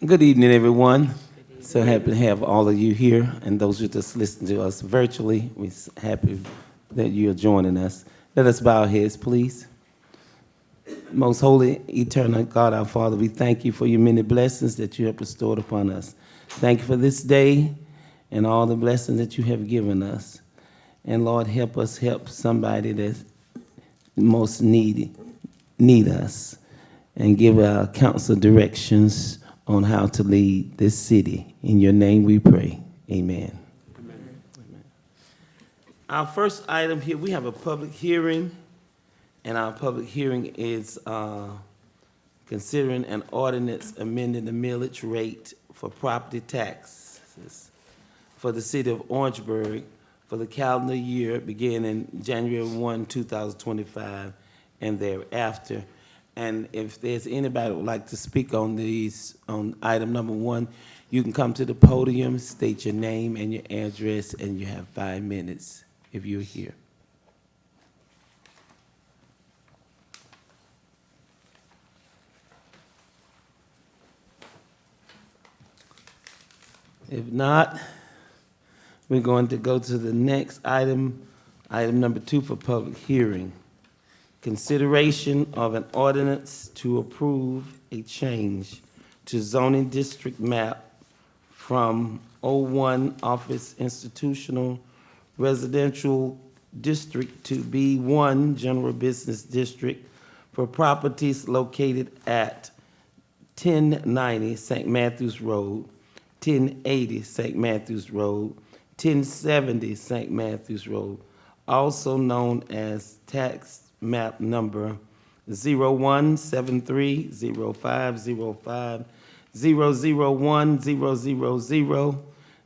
Good evening, everyone. So happy to have all of you here, and those who just listen to us virtually. We're happy that you're joining us. Let us bow our heads, please. Most holy, eternal God, our Father, we thank you for your many blessings that you have bestowed upon us. Thank you for this day and all the blessings that you have given us. And Lord, help us help somebody that's most need us, and give our council directions on how to lead this city. In your name we pray. Amen. Amen. Our first item here, we have a public hearing, and our public hearing is considering an ordinance amending the millage rate for property taxes for the city of Orangeburg for the calendar year beginning January 1, 2025, and thereafter. And if there's anybody who would like to speak on these, on item number 1, you can come to the podium, state your name and your address, and you have 5 minutes if you're here. If not, we're going to go to the next item, item number 2 for public hearing. Consideration of an ordinance to approve a change to zoning district map from O1 Office Institutional Residential District to B1 General Business District for properties located at 1090 St. Matthews Road, 1080 St. Matthews Road, 1070 St. Matthews Road, also known as tax map number 0173 0505 001 000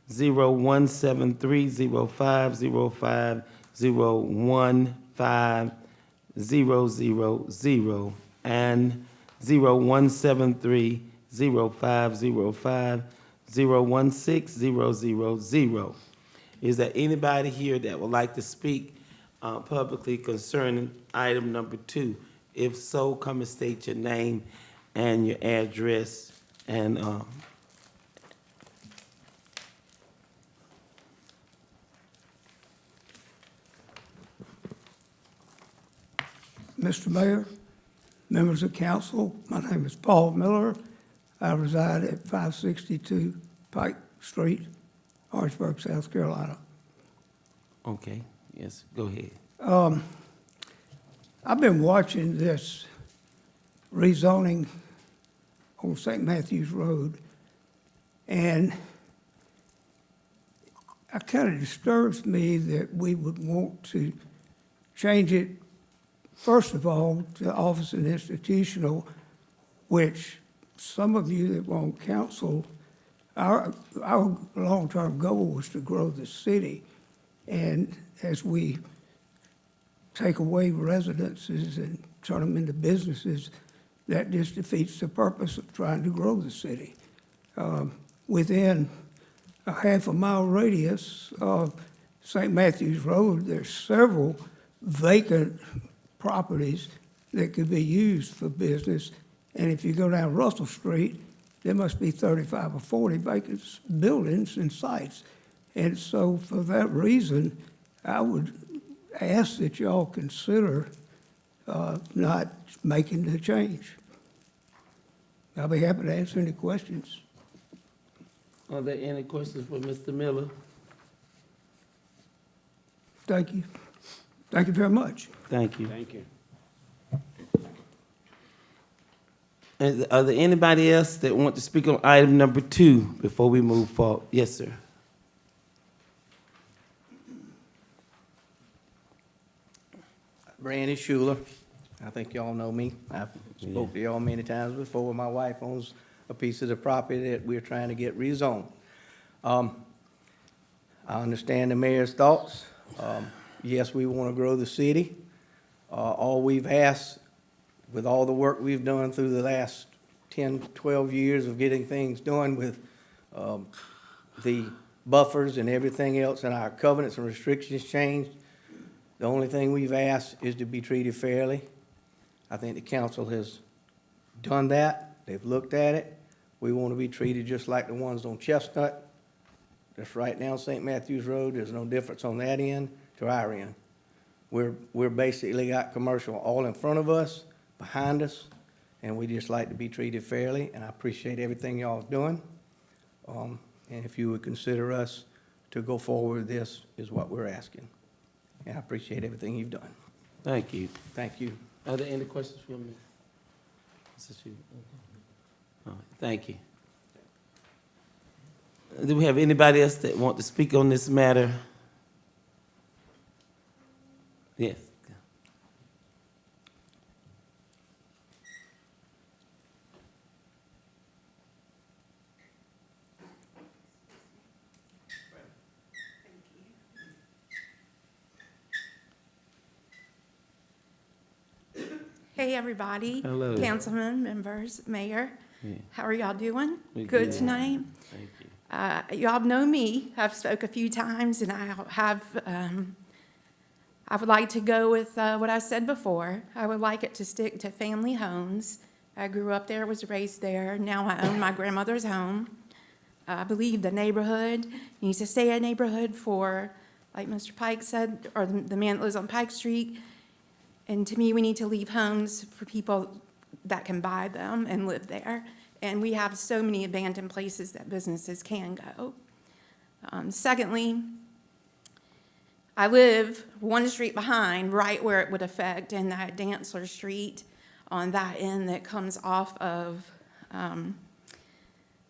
0173 0505 015 000 and 0173 0505 016000. Is there anybody here that would like to speak publicly concerning item number 2? If so, come and state your name and your address. And Mr. Mayor, members of council, my name is Paul Miller. I reside at 562 Pike Street, Orangeburg, South Carolina. okay, yes, go ahead. I've been watching this rezoning on St. Matthews Road, and it kind of disturbs me that we would want to change it, first of all, to office and institutional, which some of you that were on council, our long-term goal was to grow the city. And as we take away residences and turn them into businesses, that just defeats the purpose of trying to grow the city. Within a half-a-mile radius of St. Matthews Road, there's several vacant properties that could be used for business. And if you go down Russell Street, there must be 35 or 40 vacant buildings and sites. And so for that reason, I would ask that y'all consider not making the change. I'll be happy to answer any questions. Are there any questions for Mr. Miller? Thank you. Thank you very much. Thank you. Thank you. Are there anybody else that want to speak on item number 2 before we move forward? Yes, sir. Brandy Schuler. I think y'all know me. I've spoke to y'all many times before. My wife owns a piece of the property that we're trying to get rezoned. I understand the mayor's thoughts. Yes, we want to grow the city. All we've asked, with all the work we've done through the last 10, 12 years of getting things done with the buffers and everything else, and our covenants and restrictions changed, the only thing we've asked is to be treated fairly. I think the council has done that. They've looked at it. We want to be treated just like the ones on Chestnut. That's right down St. Matthews Road. There's no difference on that end to our end. We're basically got commercial all in front of us, behind us, and we just like to be treated fairly, and I appreciate everything y'all doing. And if you would consider us to go forward with this is what we're asking. And I appreciate everything you've done. Thank you. Thank you. Are there any questions for me? Mr. Chu? All right, thank you. Do we have anybody else that want to speak on this matter? Yes. Hey, everybody. Hello. Councilman, members, mayor. Yeah. How are y'all doing? We Good good. tonight? Thank you. Y'all know me. I've spoke a few times, and I would like to go with what I said before. I would like it to stick to family homes. I grew up there, was raised there. Now I own my grandmother's home. I believe the neighborhood needs to stay a neighborhood for, like Mr. Pike said, or the man that lives on Pike Street. And to me, we need to leave homes for people that can buy them and live there. And we have so many abandoned places that businesses can go. Secondly, I live one street behind, right where it would affect, in that Dantzler Street on that end that comes off of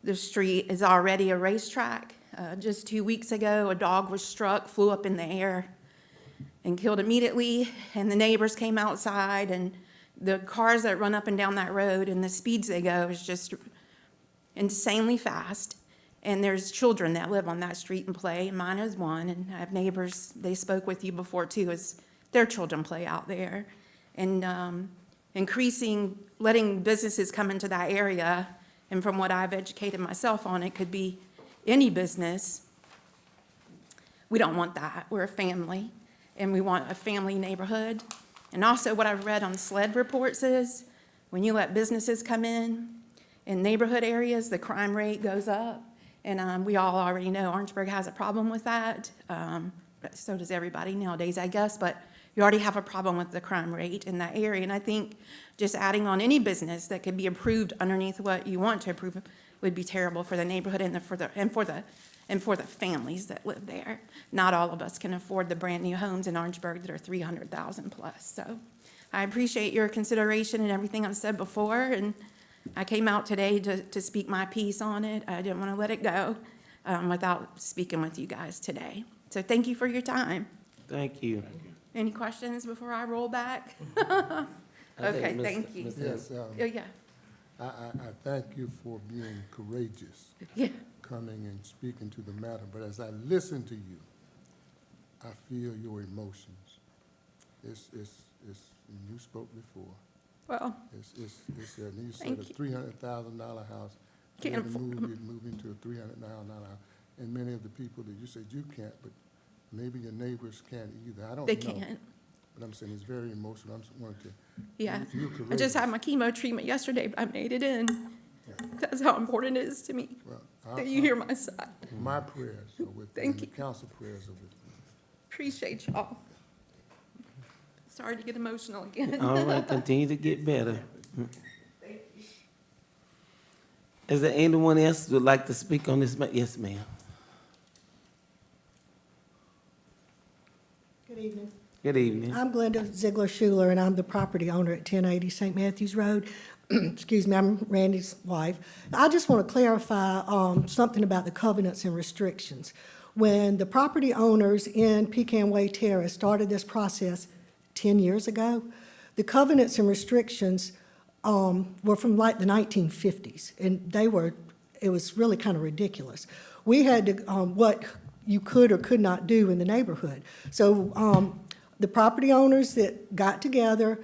the street is already a racetrack. Just 2 weeks ago, a dog was struck, flew up in the air, and killed immediately, and the neighbors came outside, and the cars that run up and down that road and the speeds they go is just insanely fast. And there's children that live on that street and play, and mine is one, and I have neighbors, they spoke with you before too, as their children play out there. And letting businesses come into that area, and from what I've educated myself on, it could be any business. We don't want that. We're a family. And we want a family neighborhood. And also what I've read on SLED reports is when you let businesses come in neighborhood areas, the crime rate goes up. And we all already know Orangeburg has a problem with that. So does everybody nowadays, I guess. But you already have a problem with the crime rate in that area. And I think just adding on any business that could be approved underneath what you want to approve would be terrible for the neighborhood and for the families that live there. Not all of us can afford the brand-new homes in Orangeburg that are $300,000 plus. So I appreciate your consideration and everything I've said before, and I came out today to speak my piece on it. I didn't want to let it go without speaking with you guys today. So thank you for your time. Thank you. Any questions before I roll back? I think Okay, Mr. thank you. Yes, Oh, yeah, I thank you for being courageous, yeah. coming and speaking to the matter. But as I listen to you, I feel your emotions. It's you spoke before. Well, And you said Thank a you. $300,000 house. Can't You had to afford- move into a $300,000 house. And many of the people that you said you can't, but maybe your neighbors can't either. I don't know. they can't. But I'm saying it's very emotional. I just wanted to. Yeah, You're I just had courageous. my chemo treatment yesterday, but I made it in. That's how important it is to me Well, that you hear my side. My prayers are with you, Thank and the you. council prayers are with you. Appreciate y'all. Sorry to get emotional again. All right, continue to get better. Is there anyone else who would like to speak on this? Yes, ma'am. Good evening. Good evening. I'm Glenda Ziegler Schuler, and I'm the property owner at 1080 St. Matthews Road. Excuse me, I'm Randy's wife. I just want to clarify something about the covenants and restrictions. When the property owners in Pecan Way Terrace started this process 10 years ago, the covenants and restrictions were from like the 1950s, and it was really kind of ridiculous. We had to, what you could or could not do in the neighborhood. So the property owners that got together,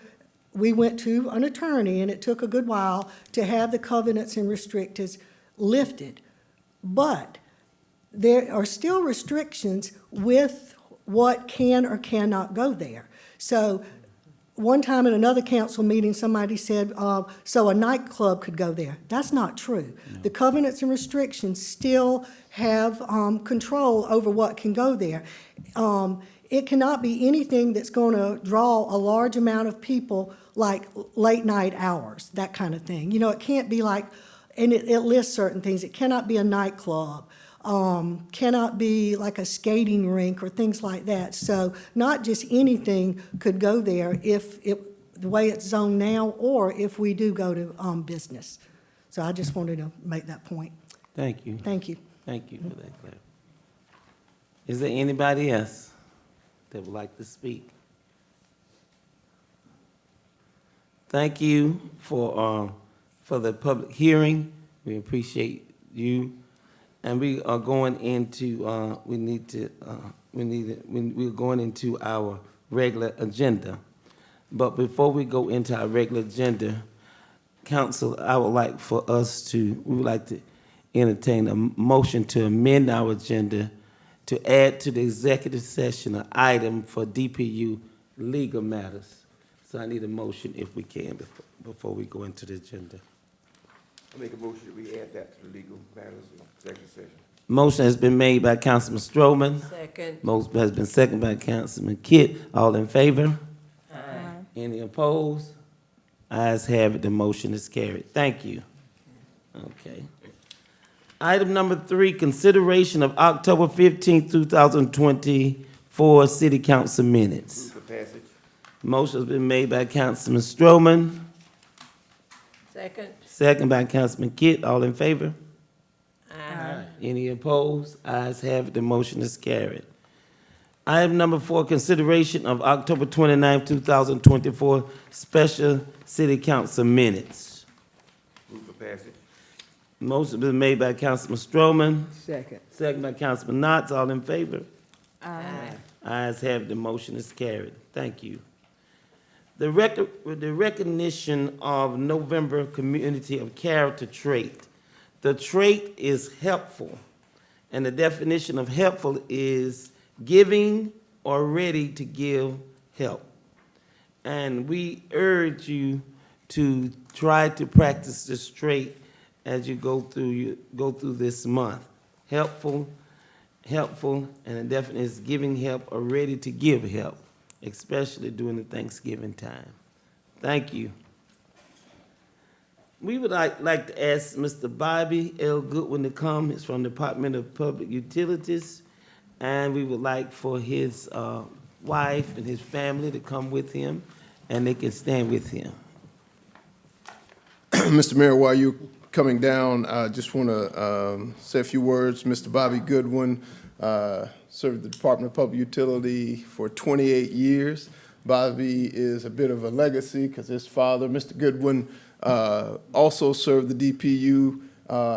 we went to an attorney, and it took a good while to have the covenants and restrictions lifted. But there are still restrictions with what can or cannot go there. So one time in another council meeting, somebody said, so a nightclub could go there. That's not true. The covenants and restrictions still have control over what can go there. It cannot be anything that's going to draw a large amount of people, like late-night hours, that kind of thing. You know, it can't be like, and it lists certain things. It cannot be a nightclub, cannot be like a skating rink or things like that. So not just anything could go there if the way it's zoned now, or if we do go to business. So I just wanted to make that point. Thank you. Thank you. Thank you for that, Claire. Is there anybody else that would like to speak? Thank you for the public hearing. We appreciate you. And we are going into, we're going into our regular agenda. But before we go into our regular agenda, council, I would like for us to, we would like to entertain a motion to amend our agenda to add to the executive session an item for DPU legal matters. So I need a motion if we can before we go into the agenda. I make a motion that we add that to the legal matters in executive session. Motion has been made by Councilman Stroman. Second. Motion has been seconded by Councilman Kidd. All in favor? Aye. Any opposed? Ayes have it, the motion is carried. Thank you. Okay. Item number 3, consideration of October 15th, 2024 City Council minutes. Move for passage. Motion has been made by Councilman Stroman, Second. second by Councilman Kidd. All in favor? Aye. Any opposed? Ayes have it, the motion is carried. Item number 4, consideration of October 29th, 2024 special City Council minutes. Move for passage. Motion has been made by Councilman Stroman, Second. second by Councilman Knotts. All in favor? Aye. Ayes have it, the motion is carried. Thank you. The recognition of November Community of Character trait. The trait is helpful, and the definition of helpful is giving or ready to give help. And we urge you to try to practice this trait as you go through this month. Helpful, and the definition is giving help or ready to give help, especially during the Thanksgiving time. Thank you. We would like to ask Mr. Bobby L. Goodwin to come. He's from the Department of Public Utilities, and we would like for his wife and his family to come with him, and they can stand with him. Mr. Mayor, while you're coming down, I just want to say a few words. Mr. Bobby Goodwin served the Department of Public Utility for 28 years. Bobby is a bit of a legacy because his father, Mr. Goodwin, also served the DPU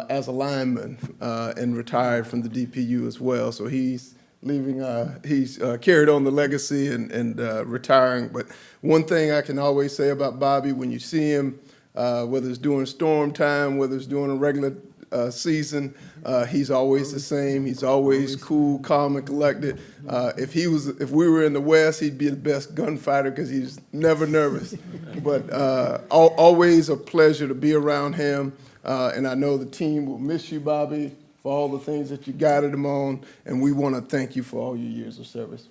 as a lineman and retired from the DPU as well. So he's leaving, he's carried on the legacy and retiring. But one thing I can always say about Bobby, when you see him, whether it's during storm time, whether it's during a regular season, he's always the same. He's always cool, calm, and collected. If we were in the West, he'd be the best gunfighter because he's never nervous. But always a pleasure to be around him. And I know the team will miss you, Bobby, for all the things that you guided them on. And we want to thank you for all your years of service.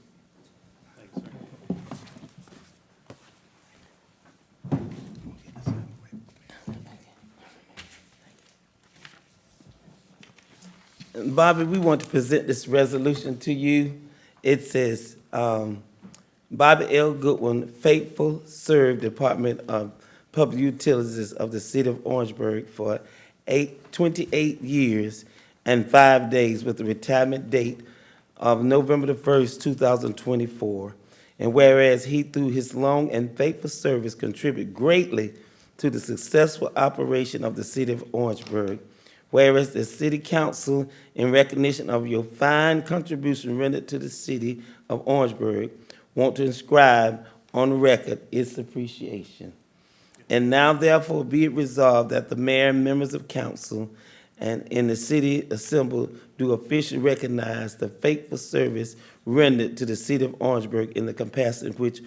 Bobby, we want to present this resolution to you. It says, Bobby L. Goodwin, faithful, served Department of Public Utilities of the City of Orangeburg for 28 years and 5 days with a retirement date of November the 1st, 2024. And whereas he, through his long and faithful service, contributed greatly to the successful operation of the City of Orangeburg, whereas the City Council, in recognition of your fine contribution rendered to the City of Orangeburg, want to inscribe on record its appreciation. And now therefore be it resolved that the mayor and members of council and in the city assembled do officially recognize the faithful service rendered to the City of Orangeburg in the capacity in which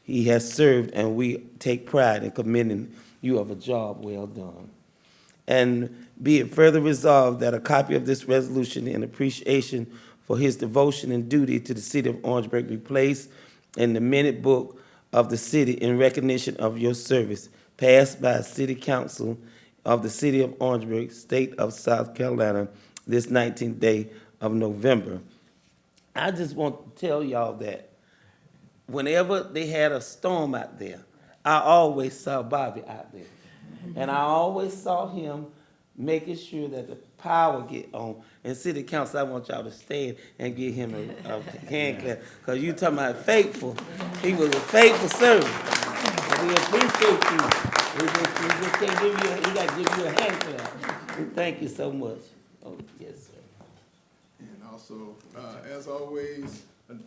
he has served, and we take pride in commending you of a job well done. And be it further resolved that a copy of this resolution in appreciation for his devotion and duty to the city of Orangeburg be placed in the minute book of the city in recognition of your service, passed by City Council of the City of Orangeburg, State of South Carolina, this 19th day of November. I just want to tell y'all that whenever they had a storm out there, I always saw Bobby out there. And I always saw him making sure that the power get on. And City Council, I want y'all to stand and give him a hand clap. Because you talking about faithful. He was a faithful servant. And we appreciate you. We just can't give you, we got to give you a hand clap. We thank you so much. Oh, yes, sir. And also, as always,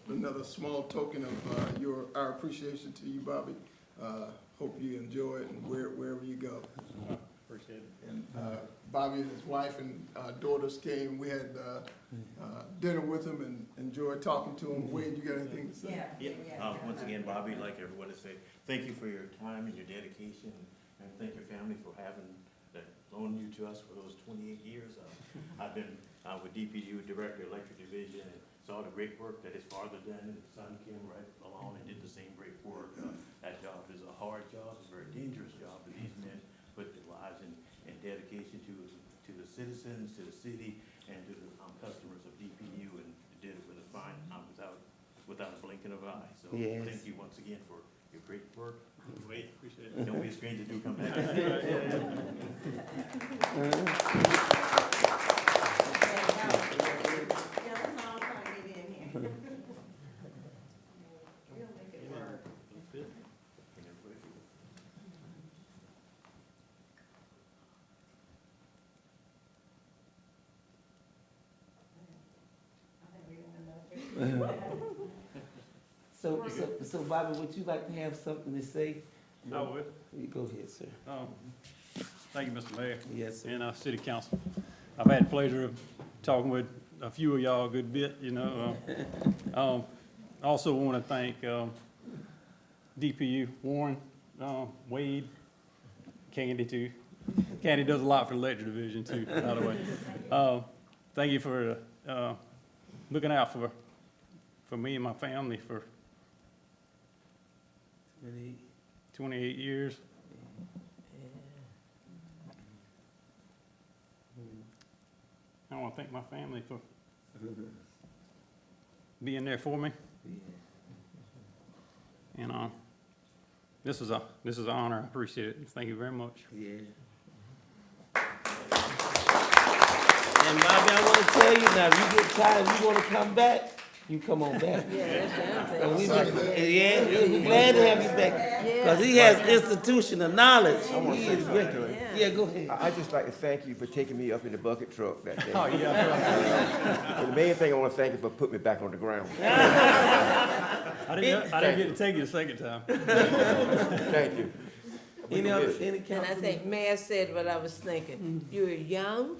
another small token of our appreciation to you, Bobby. Hope you enjoy it and wherever you go. Appreciate it. And Bobby and his wife and daughters came. We had dinner with him and enjoyed talking to him. Wade, you got anything to say? Yeah, once again, Bobby, like everyone to say, thank you for your time and your dedication, and thank your family for having loaned you to us for those 28 years. I've been with DPU, Director, Electric Division, and saw the great work that his father done, and his son came right along and did the same great work. That job is a hard job, it's a very dangerous job, but these men put their lives in dedication to the citizens, to the city, and to the customers of DPU, and did it with a fine, without a blinking of an eye. So Yes. thank you once again for your great work. Wait, appreciate it. Don't be a stranger, do come back. So Bobby, would you like to have something to say? I would. You go ahead, sir. Thank you, Mr. Mayor. Yes, sir. And City Council. I've had the pleasure of talking with a few of y'all a good bit, you know. Also want to thank DPU, Warren, Wade, Candy too. Candy does a lot for the electric division too, by the way. Thank you for looking out for me and my family for 28 years. I want to thank my family for being there for me. And this is an honor. I appreciate it. Thank you very much. Yeah. And Bobby, I want to tell you now, if you get tired, you want to come back, you come on back. Yeah, that's what I'm And saying. we'll be glad to have you back, because he has institutional knowledge. I want He to say is something great. to him. Yeah, go ahead. I'd just like to thank you for taking me up in the bucket truck that day. Oh, yeah. And the main thing, I want to thank you for putting me back on the ground. I didn't get to take you the second time. Thank you. Any And I council? think Mayor said what I was thinking. You're young,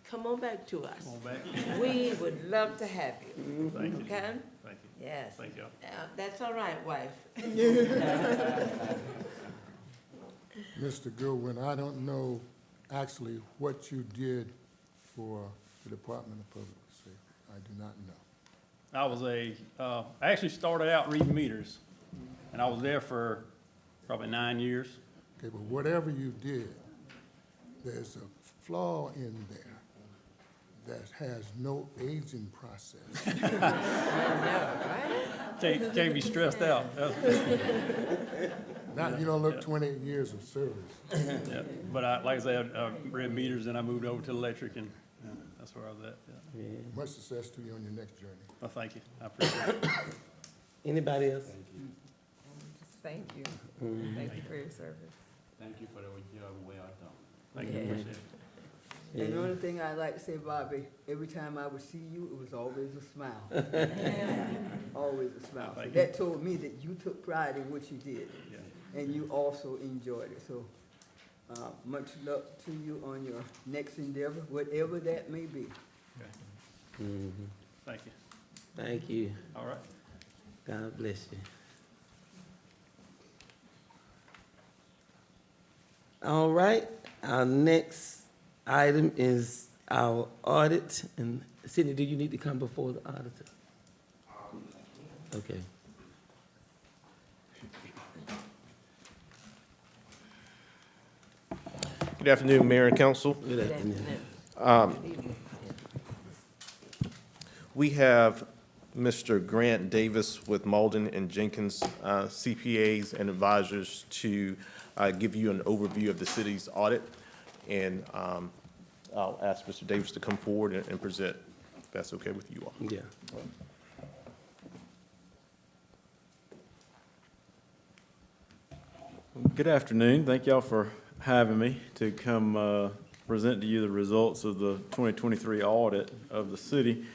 come on back to us. Come on back. We would love to have you, Thank you. okay? Thank you. Yes. Thank y'all. That's all right, wife. Mr. Goodwin, I don't know actually what you did for the Department of Public Safety. I do not know. I was I actually started out reading meters, and I was there for probably 9 years. Okay, but whatever you did, there's a flaw in there that has no aging process. Can't be stressed out. Now, you don't look 28 years of service. Yeah. But like I said, I read meters, and I moved over to electric, and that's where I was at. Yeah. Much success to you on your next journey. Well, thank you. I appreciate it. Anybody else? Thank you. Thank you for your service. Thank you for the job well done. Thank you. Yeah. Appreciate it. And the only thing I'd like to say, Bobby, every time I would see you, it was always a smile. Always a smile. So Thank that told me that you took pride in what you did, Yeah. and you also enjoyed it. So, much luck to you on your next endeavor, whatever that may be. Thank you. Thank you. All right. God bless you. All right, our next item is our audit, and Sydney, do you need to come before the auditor? Okay. Good afternoon, Mayor and Council. Good afternoon. We have Mr. Grant Davis with Malden and Jenkins CPAs and advisors to give you an overview of the city's audit. And I'll ask Mr. Davis to come forward and present, if that's okay with you all. Yeah. Good afternoon. Thank y'all for having me to come present to you the results of the 2023 audit of the city.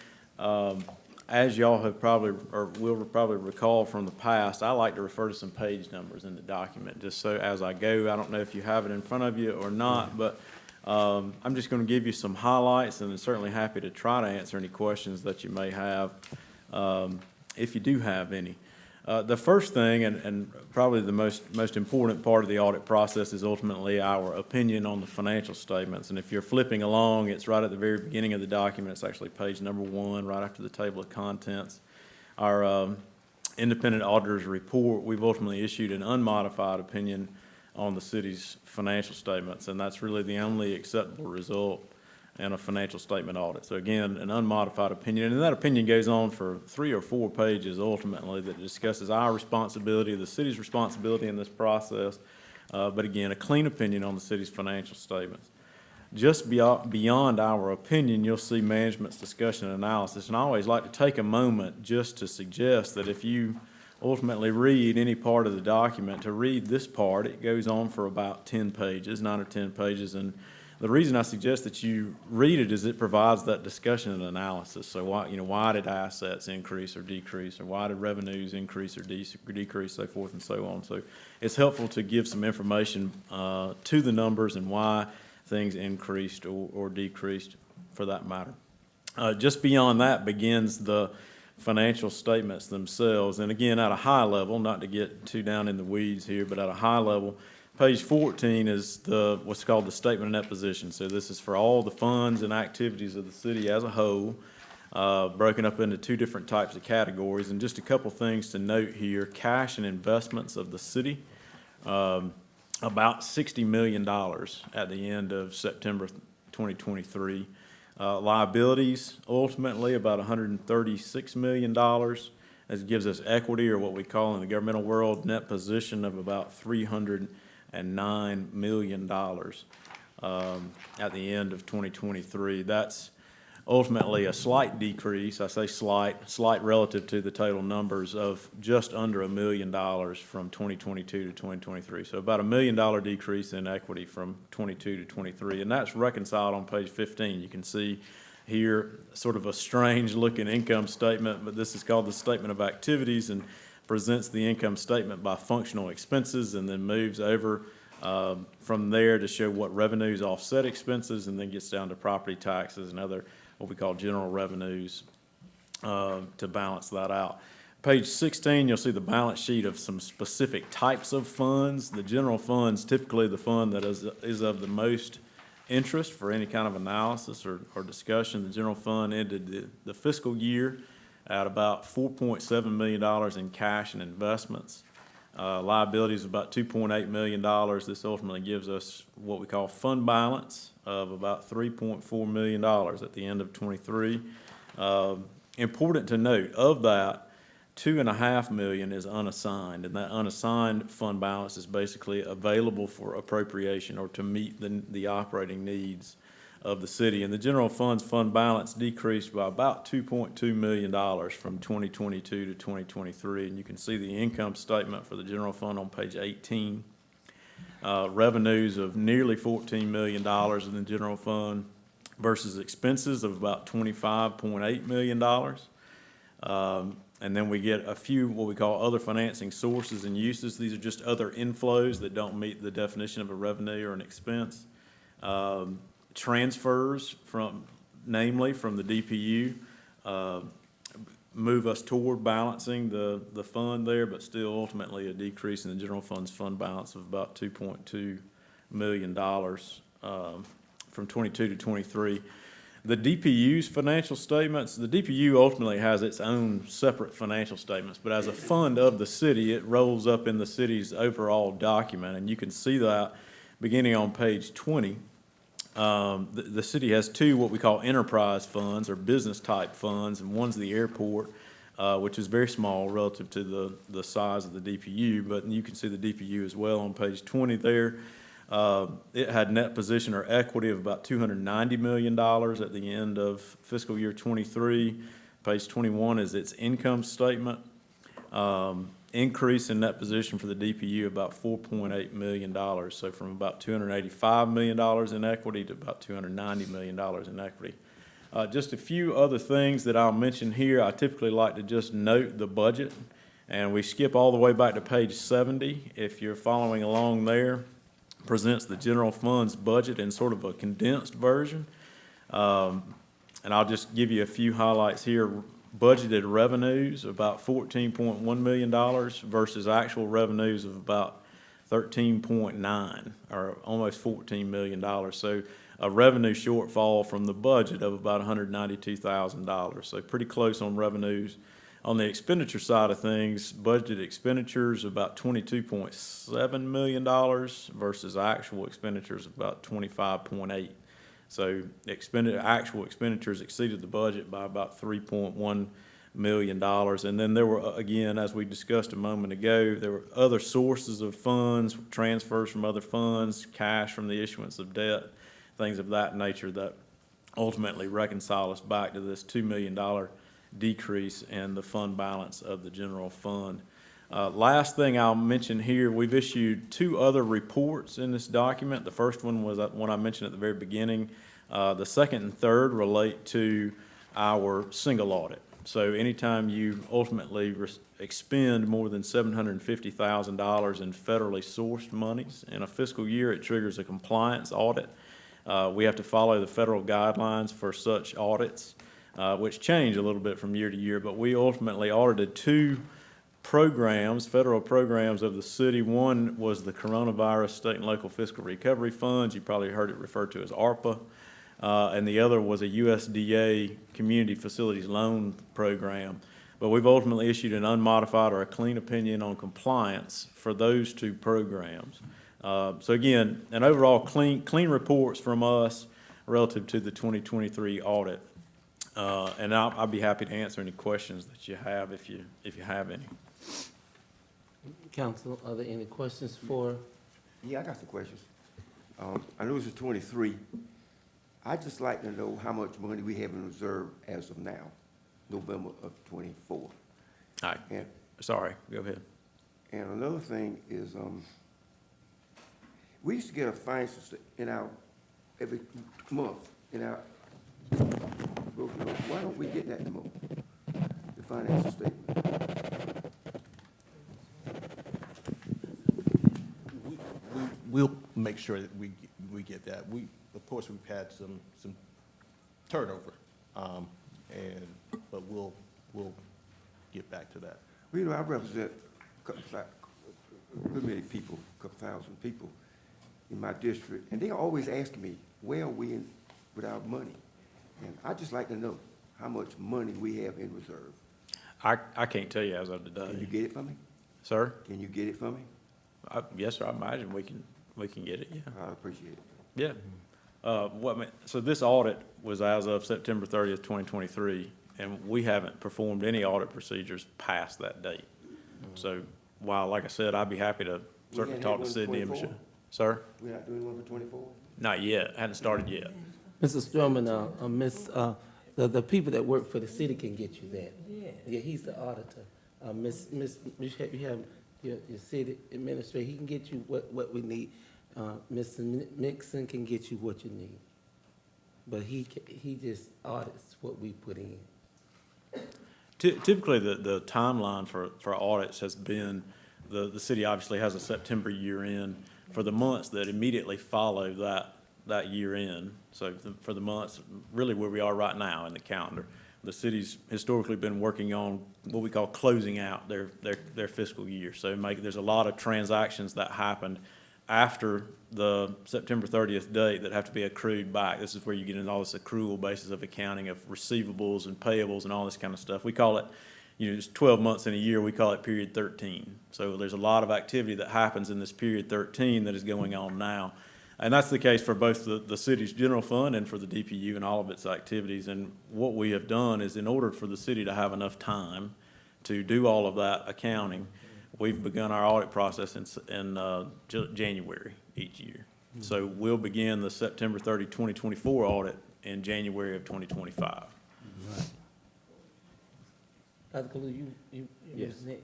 As y'all have probably, or will probably recall from the past, I like to refer to some page numbers in the document, just so as I go. I don't know if you have it in front of you or not, but I'm just going to give you some highlights, and I'm certainly happy to try to answer any questions that you may have, if you do have any. The first thing, and probably the most important part of the audit process, is ultimately our opinion on the financial statements. And if you're flipping along, it's right at the very beginning of the document. It's actually page number 1, right after the table of contents. Our independent auditor's report, we've ultimately issued an unmodified opinion on the city's financial statements, and that's really the only acceptable result in a financial statement audit. So again, an unmodified opinion, and that opinion goes on for 3 or 4 pages ultimately that discusses our responsibility, the city's responsibility in this process, but again, a clean opinion on the city's financial statements. Just beyond our opinion, you'll see management's discussion and analysis, and I always like to take a moment just to suggest that if you ultimately read any part of the document, to read this part, it goes on for about 10 pages, 9 or 10 pages, and the reason I suggest that you read it is it provides that discussion and analysis. So why did assets increase or decrease, or why did revenues increase or decrease, so forth and so on. So it's helpful to give some information to the numbers and why things increased or decreased for that matter. Just beyond that begins the financial statements themselves. And again, at a high level, not to get too down in the weeds here, but at a high level, page 14 is what's called the statement of net position. So this is for all the funds and activities of the city as a whole, broken up into 2 different types of categories. And just a couple things to note here: cash and investments of the city, about $60 million at the end of September 2023. Liabilities, ultimately about $136 million. That gives us equity, or what we call in the governmental world, net position of about $309 million at the end of 2023. That's ultimately a slight decrease. I say slight relative to the total numbers of just under $1 million from 2022 to 2023. So about $1 million decrease in equity from 22 to 23, and that's reconciled on page 15. You can see here sort of a strange looking income statement, but this is called the statement of activities, and presents the income statement by functional expenses, and then moves over from there to show what revenues offset expenses, and then gets down to property taxes and other what we call general revenues to balance that out. Page 16, you'll see the balance sheet of some specific types of funds. The general fund's typically the fund that is of the most interest for any kind of analysis or discussion. The general fund ended the fiscal year at about $4.7 million in cash and investments. Liabilities of about $2.8 million. This ultimately gives us what we call fund balance of about $3.4 million at the end of 23. Important to note, of that, $2.5 million is unassigned, and that unassigned fund balance is basically available for appropriation or to meet the operating needs of the city. And the general fund's fund balance decreased by about $2.2 million from 2022 to 2023. And you can see the income statement for the general fund on page 18. Revenues of nearly $14 million in the general fund versus expenses of about $25.8 million. And then we get a few what we call other financing sources and uses. These are just other inflows that don't meet the definition of a revenue or an expense. Transfers namely from the DPU, move us toward balancing the fund there, but still ultimately a decrease in the general fund's fund balance of about $2.2 million from 22 to 23. The DPU's financial statements, the DPU ultimately has its own separate financial statements, but as a fund of the city, it rolls up in the city's overall document, and you can see that beginning on page 20. The city has two what we call enterprise funds or business-type funds, and one's the airport, which is very small relative to the size of the DPU, but you can see the DPU as well on page 20 there. It had net position or equity of about $290 million at the end of fiscal year 23. Page 21 is its income statement. Increase in net position for the DPU about $4.8 million. So from about $285 million in equity to about $290 million in equity. Just a few other things that I'll mention here. I typically like to just note the budget, and we skip all the way back to page 70. If you're following along there, presents the general fund's budget in sort of a condensed version. And I'll just give you a few highlights here. Budgeted revenues, about $14.1 million versus actual revenues of about 13.9, or almost $14 million. So a revenue shortfall from the budget of about $192,000. So pretty close on revenues. On the expenditure side of things, budgeted expenditures about $22.7 million versus actual expenditures of about $25.8. So actual expenditures exceeded the budget by about $3.1 million. And then there were, again, as we discussed a moment ago, there were other sources of funds, transfers from other funds, cash from the issuance of debt, things of that nature that ultimately reconcile us back to this $2 million decrease in the fund balance of the general fund. Last thing I'll mention here, we've issued two other reports in this document. The first one was one I mentioned at the very beginning. The second and third relate to our single audit. So anytime you ultimately expend more than $750,000 in federally sourced monies in a fiscal year, it triggers a compliance audit. We have to follow the federal guidelines for such audits, which change a little bit from year to year, but we ultimately audited two programs, federal programs of the city. One was the Coronavirus State and Local Fiscal Recovery Funds. You probably heard it referred to as ARPA. And the other was a USDA Community Facilities Loan Program. But we've ultimately issued an unmodified or a clean opinion on compliance for those two programs. So again, an overall clean reports from us relative to the 2023 audit. And I'll be happy to answer any questions that you have if you have any. Council, are there any questions for? Yeah, I got some questions. I know this is 23. I'd just like to know how much money we have in reserve as of now, November of 24. All right, And, sorry, go ahead. and another thing is, we used to get a financial in our, every month, in our, why don't we get that anymore? The financial statement. We'll make sure that we get that. Of course, we've had some turnover, but we'll get back to that. Well, you know, I represent a good many people, a couple thousand people in my district, and they always ask me, where are we in with our money? And I'd just like to know how much money we have in reserve. I can't tell you as of today. Can you get it for me? Sir? Can you get it for me? Yes, sir, I imagine we can get it, yeah. I appreciate it. Yeah. So this audit was as of September 30th, 2023, and we haven't performed any audit procedures past that date. So while, like I said, I'd be happy to certainly talk to Sydney and Michelle. Sir? We're not doing one for 24? Not yet, hadn't started yet. Mr. Stroman, the people that work for the city can get you that. Yeah, he's the auditor. You have your city administrator, he can get you what we need. Mr. Nixon can get you what you need. But he just audits what we put in. Typically, the timeline for audits has been, the city obviously has a September year end for the months that immediately follow that year end. So for the months, really where we are right now in the calendar, the city's historically been working on what we call closing out their fiscal year. So there's a lot of transactions that happened after the September 30th date that have to be accrued back. This is where you get into all this accrual basis of accounting of receivables and payables and all this kind of stuff. We call it, it's 12 months in a year, we call it period 13. So there's a lot of activity that happens in this period 13 that is going on now. And that's the case for both the city's general fund and for the DPU and all of its activities. And what we have done is, in order for the city to have enough time to do all of that accounting, we've begun our audit process in January each year. So we'll begin the September 30, 2024 audit in January of 2025. Dr. Kalu, you Yes. was next.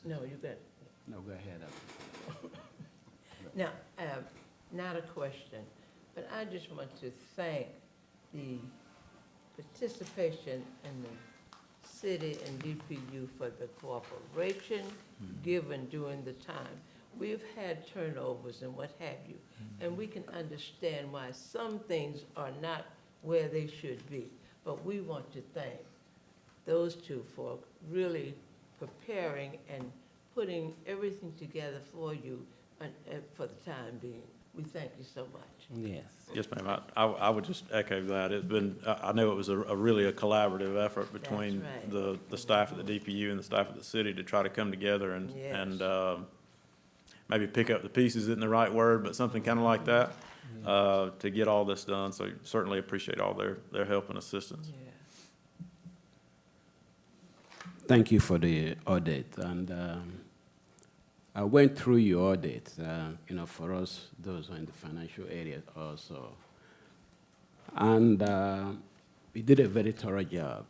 No, you got, No, go ahead. now, not a question, but I just want to thank the participation in the city and DPU for the cooperation given during the time. We've had turnovers and what have you, and we can understand why some things are not where they should be. But we want to thank those two for really preparing and putting everything together for you for the time being. We thank you so much. Yes. Yes, ma'am. I would just echo that. It's been, I know it was really a collaborative effort between right. the staff at the DPU and the staff at the city to try to come together and, Yes. maybe pick up the pieces isn't the right word, but something kind of like that, to get all this done. So certainly appreciate all their help and assistance. Yeah. Thank you for the audit. And I went through your audit, for us, those in the financial area also. And you did a very thorough job.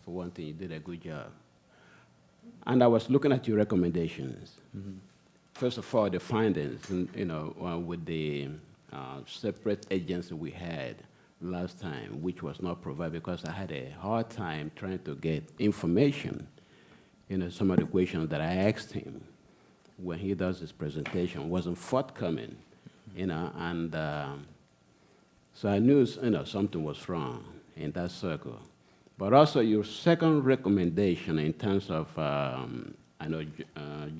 For one thing, you did a good job. And I was looking at your recommendations. First of all, the findings, with the separate agency we had last time, which was not provided because I had a hard time trying to get information. Some of the questions that I asked him when he does his presentation wasn't forthcoming, and so I knew, something was wrong in that circle. But also your second recommendation in terms of, I know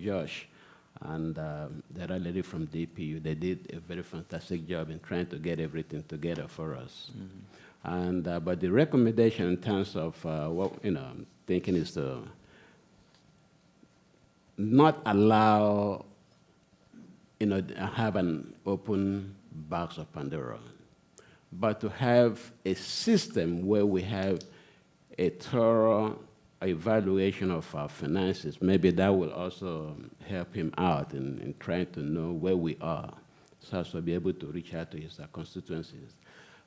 Josh and the other lady from DPU, they did a very fantastic job in trying to get everything together for us. And but the recommendation in terms of what thinking is to not allow have an open box of Pandora, but to have a system where we have a thorough evaluation of our finances. Maybe that will also help him out in trying to know where we are, so as to be able to reach out to his constituencies.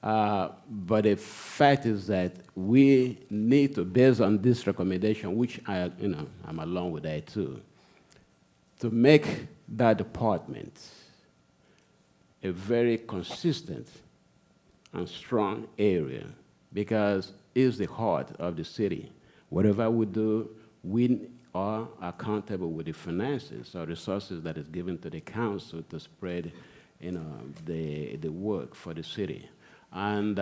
But the fact is that we need to, based on this recommendation, which I'm along with that too, to make that department a very consistent and strong area, because it's the heart of the city. Whatever we do, we are accountable with the finances or resources that is given to the council to spread, the work for the city. And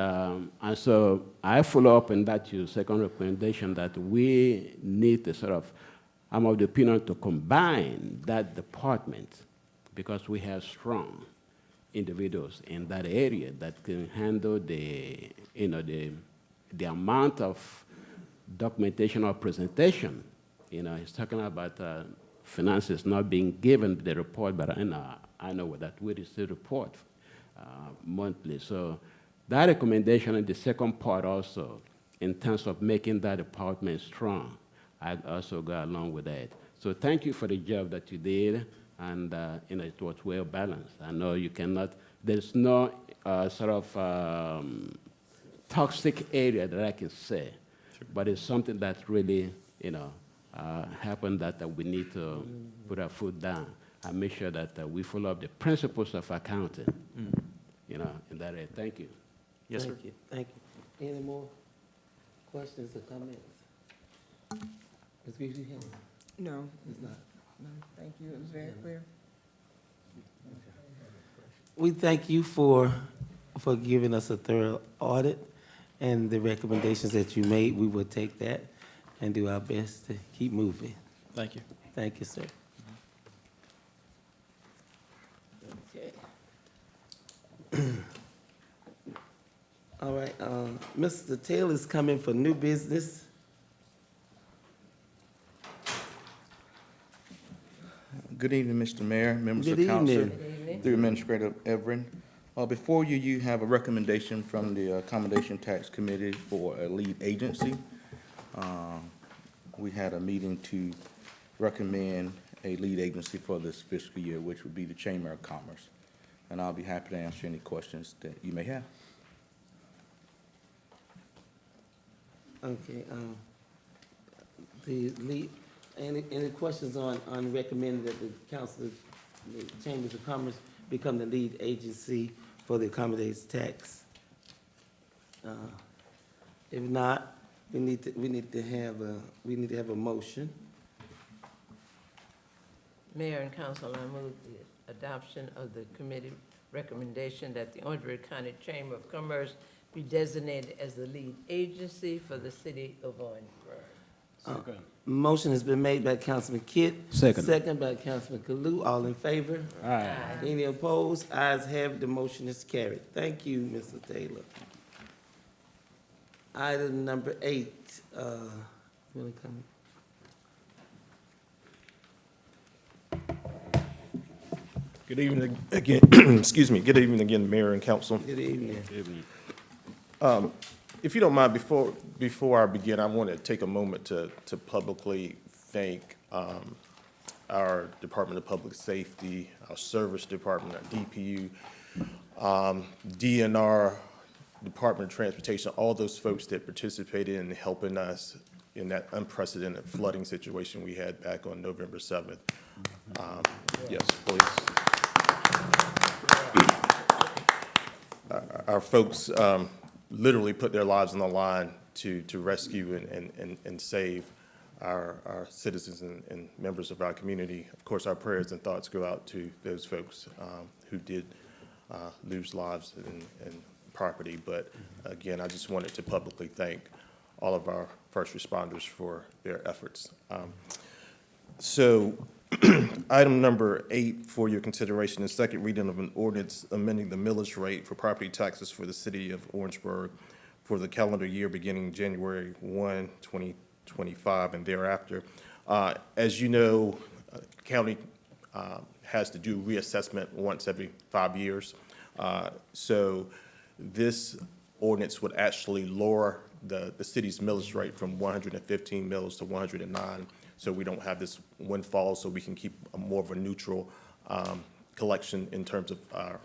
so I follow up on that, your second recommendation, that we need to I'm of the opinion to combine that department, because we have strong individuals in that area that can handle the amount of documentation or presentation. He's talking about finances not being given the report, but I know that we receive report monthly. So that recommendation in the second part also, in terms of making that department strong, I also go along with that. So thank you for the job that you did, and it was well balanced. I know you cannot, there's no toxic area that I can say, but it's something that really, happened that we need to put our foot down and make sure that we follow up the principles of accounting, in that area. Thank you. Yes, sir. Thank you. Thank you. Any more questions or comments? Ms. Greaves, you have one? No, It's not. no, thank you, it was very clear. We thank you for giving us a thorough audit, and the recommendations that you made, we will take that and do our best to keep moving. Thank you. Thank you, sir. All right, Mr. Taylor's coming for new business. Good evening, Mr. Mayor, members of Good council. evening. Good evening. Through Administrator Everin. Before you, you have a recommendation from the Accommodation Tax Committee for a lead agency. We had a meeting to recommend a lead agency for this fiscal year, which would be the Chamber of Commerce. And I'll be happy to answer any questions that you may have. Okay, the lead, any questions on recommending that the council, the Chambers of Commerce become the lead agency for the accommodates tax? If not, we need to have a motion. Mayor and council, I move the adoption of the committee recommendation that the Orangeburg County Chamber of Commerce be designated as the lead agency for the city of Orangeburg. Motion has been made by Councilman Kidd. Second. Second by Councilman Kalu. All in favor? Aye. Any opposed? Ayes have it, the motion is carried. Thank you, Mr. Taylor. Item number 8, wanna come? Good evening again, excuse me, good evening again, Mayor and Council. Good evening. If you don't mind, before I begin, I want to take a moment to publicly thank our Department of Public Safety, our Service Department, our DPU, DNR, Department of Transportation, all those folks that participated in helping us in that unprecedented flooding situation we had back on November 7th. Yes, please. Our folks literally put their lives on the line to rescue and save our citizens and members of our community. Of course, our prayers and thoughts go out to those folks who did lose lives and property. But again, I just wanted to publicly thank all of our first responders for their efforts. So item number 8 for your consideration is second reading of an ordinance amending the millage rate for property taxes for the city of Orangeburg for the calendar year beginning January 1, 2025 and thereafter. As you know, county has to do reassessment once every 5 years. So this ordinance would actually lower the city's millage rate from 115 mills to 109. So we don't have this windfall, so we can keep a more of a neutral collection in terms of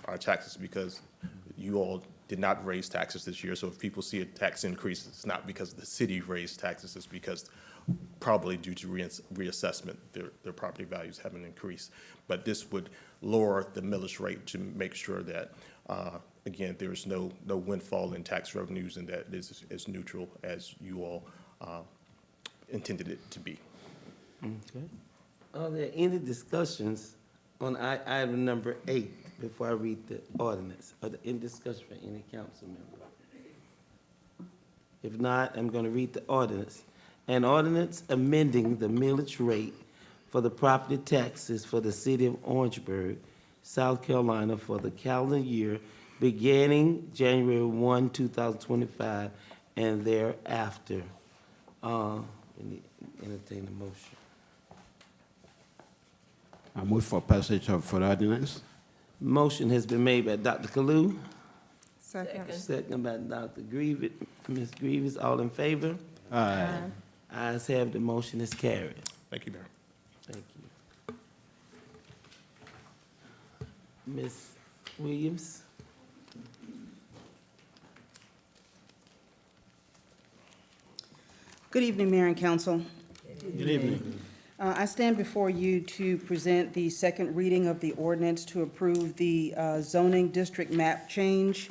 our taxes, because you all did not raise taxes this year. So if people see a tax increase, it's not because the city raised taxes, it's because probably due to reassessment, their property values haven't increased. But this would lower the millage rate to make sure that, again, there's no windfall in tax revenues, and that is as neutral as you all intended it to be. Okay. Are there any discussions on item number 8 before I read the ordinance? Are there any discussion for any council member? If not, I'm going to read the ordinance. An ordinance amending the millage rate for the property taxes for the city of Orangeburg, South Carolina for the calendar year beginning January 1, 2025 and thereafter. Entertain a motion. I move for passage of ordinance. Motion has been made by Dr. Kalu, Second. second by Dr. Grievous. Ms. Grievous, all in favor? Aye. Ayes have, the motion is carried. Thank you, Mayor. Thank you. Ms. Williams? Good evening, Mayor and Council. Good evening. I stand before you to present the second reading of the ordinance to approve the zoning district map change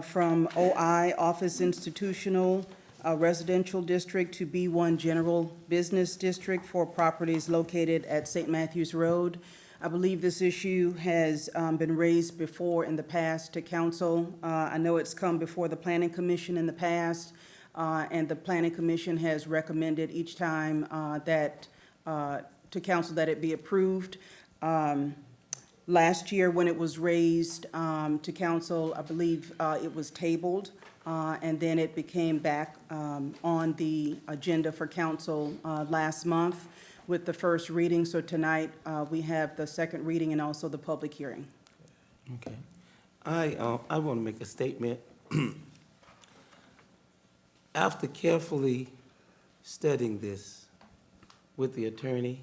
from OI, Office Institutional Residential District, to B1 General Business District for properties located at St. Matthews Road. I believe this issue has been raised before in the past to council. I know it's come before the Planning Commission in the past, and the Planning Commission has recommended each time to council that it be approved. Last year, when it was raised to council, I believe it was tabled, and then it became back on the agenda for council last month with the first reading. So tonight, we have the second reading and also the public hearing. Okay. I want to make a statement. After carefully studying this with the attorney,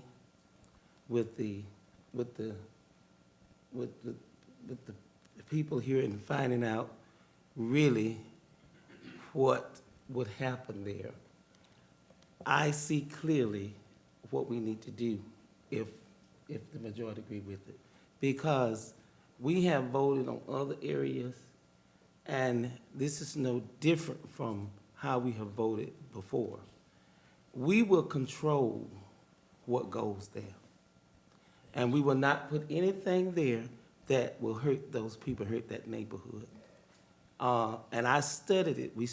with the people here and finding out really what would happen there, I see clearly what we need to do if the majority agree with it. Because we have voted on other areas, and this is no different from how we have voted before. We will control what goes there. And we will not put anything there that will hurt those people, hurt that neighborhood. And I studied it. We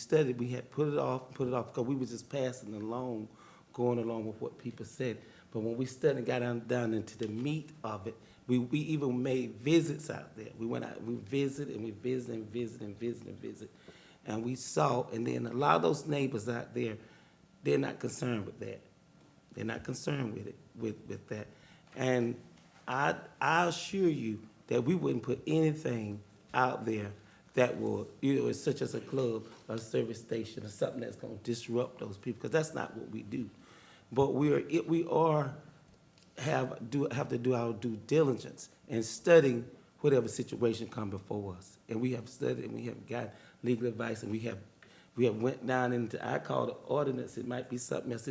had put it off, because we were just passing along, going along with what people said. But when we studied and got down into the meat of it, we even made visits out there. We went out, we visited, and we visited, and visited, and visited, and visited. And we saw, and then a lot of those neighbors out there, they're not concerned with that. They're not concerned with it, with that. And I assure you that we wouldn't put anything out there that will, such as a club, or a service station, or something that's gonna disrupt those people, because that's not what we do. But we have to do our due diligence in studying whatever situation come before us. And we have studied, and we have got legal advice, and we have went down into, I call it ordinance. It might be something that's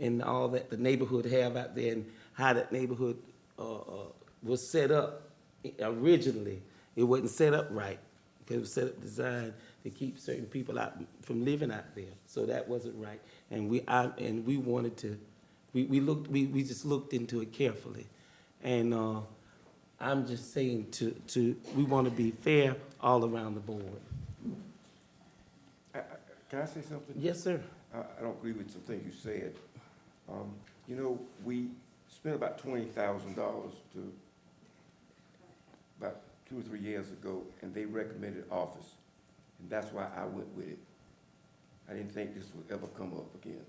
in all that the neighborhood have out there, and how that neighborhood was set up originally. It wasn't set up right, because it was set up designed to keep certain people out from living out there. So that wasn't right. And we wanted to, we just looked into it carefully. And I'm just saying we want to be fair all around the board. Can I say something? Yes, sir. I don't agree with some things you said. You know, we spent about $20,000 to about 2 or 3 years ago, and they recommended office, and that's why I went with it. I didn't think this would ever come up again,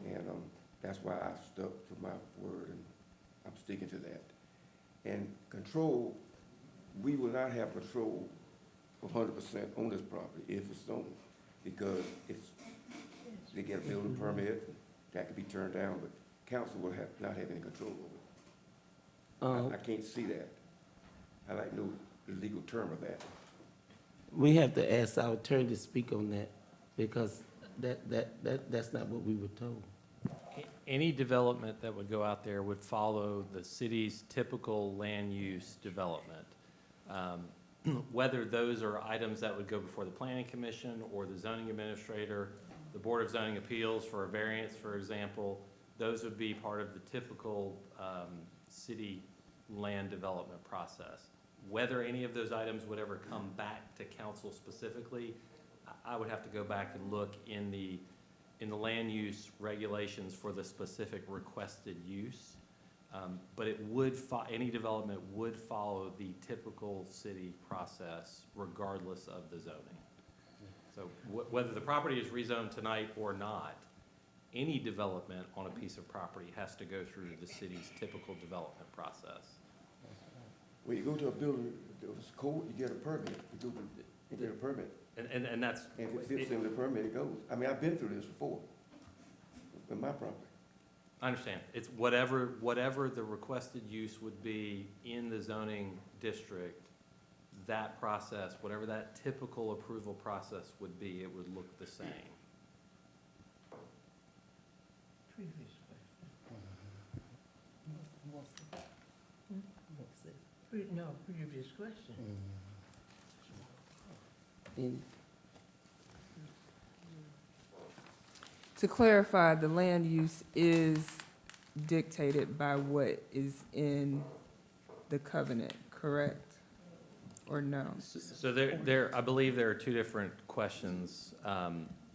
and that's why I stuck to my word, and I'm sticking to that. And control, we will not have control 100% on this property if it's zoned, because if they get a building permit, that could be turned down, but council will not have any control over it. I can't see that. I like no illegal term of that. We have to ask our attorney to speak on that, because that's not what we were told. Any development that would go out there would follow the city's typical land use development. Whether those are items that would go before the planning commission or the zoning administrator, the Board of Zoning Appeals for a variance, for example, those would be part of the typical city land development process. Whether any of those items would ever come back to council specifically, I would have to go back and look in the land use regulations for the specific requested use. But it would, any development would follow the typical city process regardless of the zoning. So whether the property is rezoned tonight or not, any development on a piece of property has to go through the city's typical development process. When you go to a building, it's code, you get a permit. You get a permit. And that's. And if it fits in the permit, it goes. I mean, I've been through this before with my property. I understand. It's whatever the requested use would be in the zoning district, that process, whatever that typical approval process would be, it would look the same. Previous question. No, previous question. To clarify, the land use is dictated by what is in the covenant, correct? Or no? So I believe there are two different questions.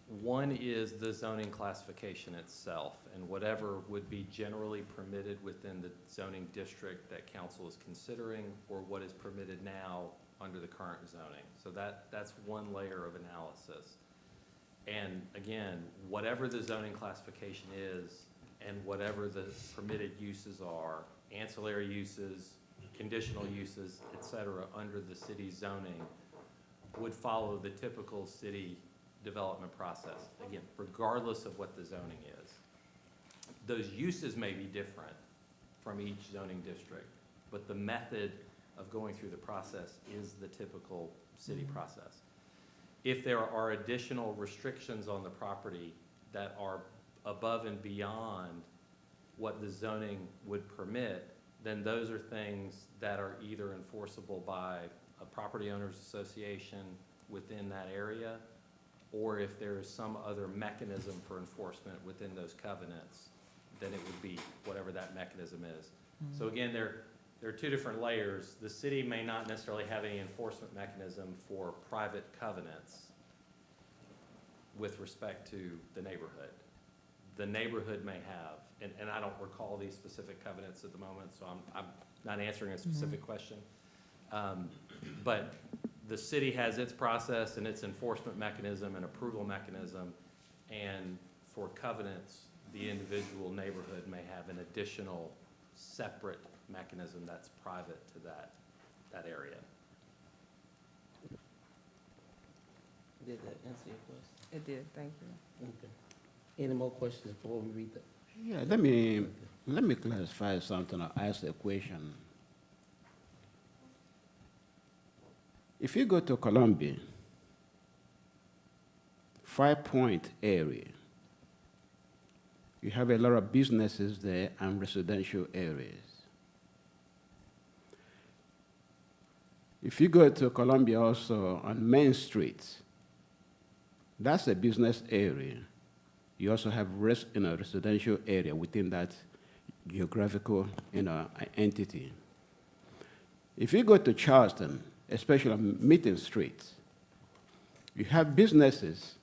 One is the zoning classification itself, and whatever would be generally permitted within the zoning district that council is considering, or what is permitted now under the current zoning. So that's one layer of analysis. And again, whatever the zoning classification is, and whatever the permitted uses are, ancillary uses, conditional uses, et cetera, under the city zoning, would follow the typical city development process, again, regardless of what the zoning is. Those uses may be different from each zoning district, but the method of going through the process is the typical city process. If there are additional restrictions on the property that are above and beyond what the zoning would permit, then those are things that are either enforceable by a property owners association within that area, or if there is some other mechanism for enforcement within those covenants, then it would be whatever that mechanism is. So again, there are two different layers. The city may not necessarily have any enforcement mechanism for private covenants with respect to the neighborhood. The neighborhood may have, and I don't recall these specific covenants at the moment, so I'm not answering a specific question. But the city has its process and its enforcement mechanism and approval mechanism, and for covenants, the individual neighborhood may have an additional separate mechanism that's private to that area. Did that answer your question? It did, thank you. Okay. Any more questions before we read that? Yeah, let me clarify something or ask a question. If you go to Columbia, 5 Point area, you have a lot of businesses there and residential areas. If you go to Columbia also on Main Street, that's a business area. You also have residential area within that geographical entity. If you go to Charleston, especially on Meeting Street, you have businesses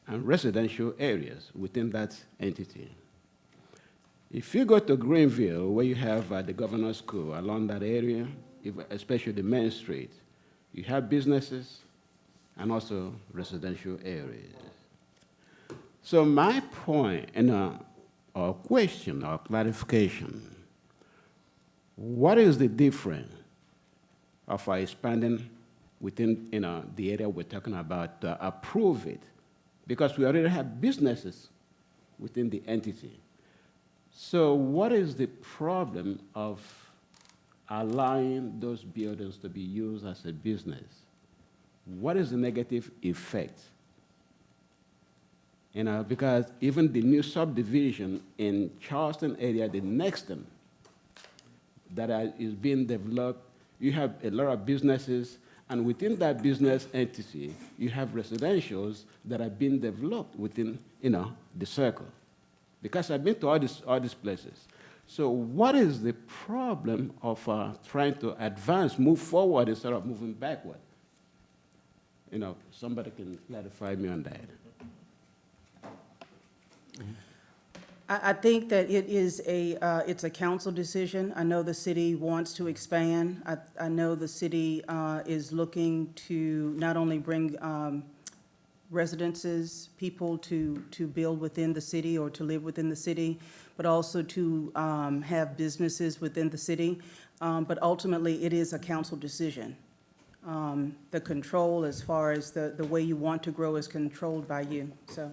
and residential areas within that entity. If you go to Greenville, where you have the governor's school along that area, especially the Main Street, you have businesses and also residential areas. So my point, or question or clarification, what is the difference of expanding within the area we're talking about to approve it? Because we already have businesses within the entity. So what is the problem of allowing those buildings to be used as a business? What is the negative effect? Because even the new subdivision in Charleston area, the next one that is being developed, you have a lot of businesses, and within that business entity, you have residentials that are being developed within, the circle. Because I've been to all these places. So what is the problem of trying to advance, move forward instead of moving backward? Somebody can clarify me on that. I think that it is it's a council decision. I know the city wants to expand. I know the city is looking to not only bring residences, people to build within the city or to live within the city, but also to have businesses within the city. But ultimately, it is a council decision. The control as far as the way you want to grow is controlled by you, so.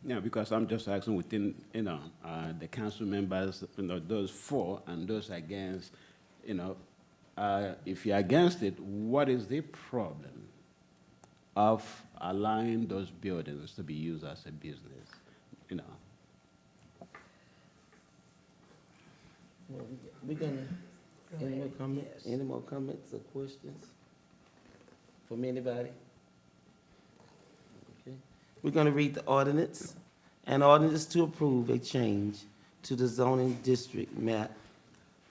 Yeah, because I'm just asking within, the council members, those for and those against, if you're against it, what is the problem of allowing those buildings to be used as a business, Well, we're gonna, any more comments or questions from anybody? Okay. We're gonna read the ordinance. An ordinance to approve a change to the zoning district map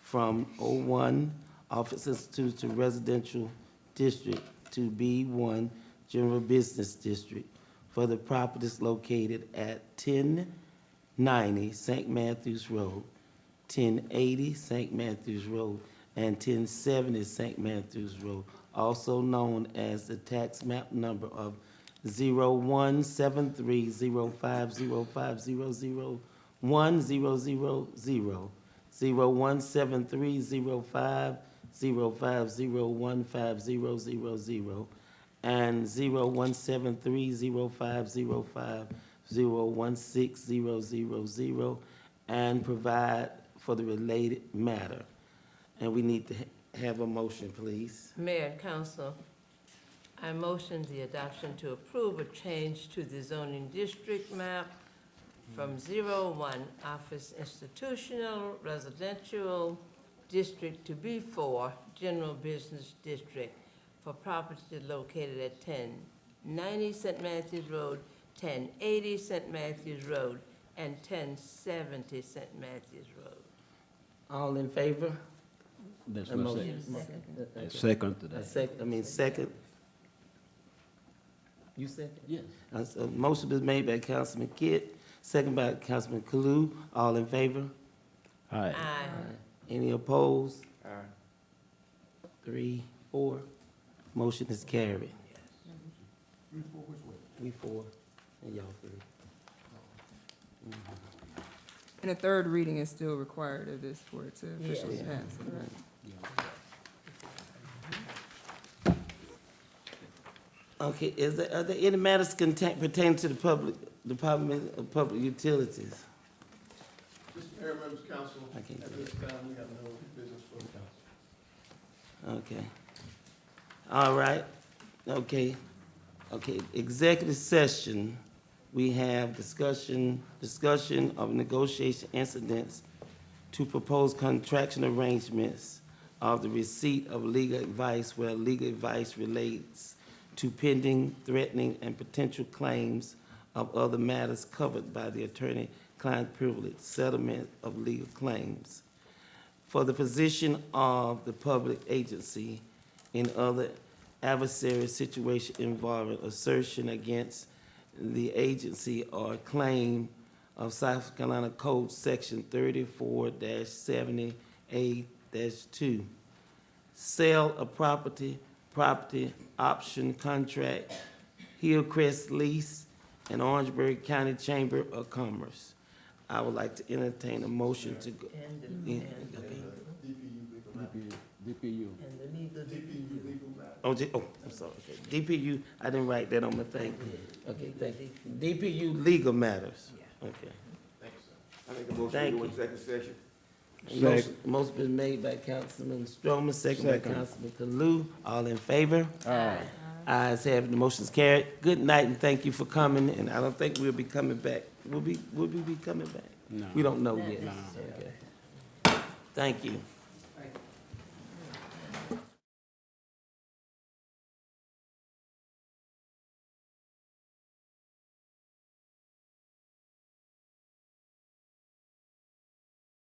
from O1 Office Institute to Residential District to B1 General Business District for the properties located at 1090 St. Matthews Road, 1080 St. Matthews Road, and 1070 St. Matthews Road, also known as the tax map number of 01730505001000, 01730505001000, and 01730505016000, and provide for the related matter. And we need to have a motion, please. Mayor and council, I motion the adoption to approve a change to the zoning district map from 01 Office Institutional Residential District to B4 General Business District for property located at 1090 St. Matthews Road, 1080 St. Matthews Road, and 1070 St. Matthews Road. All in favor? That's A my motion. second. A second to that. Second. You second? Yes. A motion is made by Councilman Kidd, second by Councilman Kalu. All in favor? Aye. Any opposed? 3, 4. Motion is carried. 3, 4, which way? 3, 4, and y'all 3. And a third reading is still required of this for it to officially Yes. pass, correct? Okay, are there any matters pertaining to the Department of Public Utilities? Mr. Mayor, members of council, I can't at do this time, we have no business for the council. Okay. All right, okay. Executive session, we have discussion of negotiation incidents to propose contraction arrangements of the receipt of legal advice where legal advice relates to pending, threatening, and potential claims of other matters covered by the attorney-client privilege, settlement of legal claims. For the position of the public agency in other adversary situation involving assertion against the agency or claim of South Carolina Code Section 34-70A-2. Sale of property option contract, Hillcrest lease, and Orangeburg County Chamber of Commerce. I would like to entertain a motion to go. DPU. Oh, I'm sorry. Okay. DPU, I didn't write that on my thing. Okay, thank you. DPU legal matters. Okay. I make a motion to Thank go you. in second session. Motion been made by Councilman Stroman, second by Councilman Kalu. All in favor? Aye. Ayes have it, the motion's carried. Good night and thank you for coming, and I don't think we'll be coming back. Will we be coming back? No. We don't know yet. No. Okay. Thank you.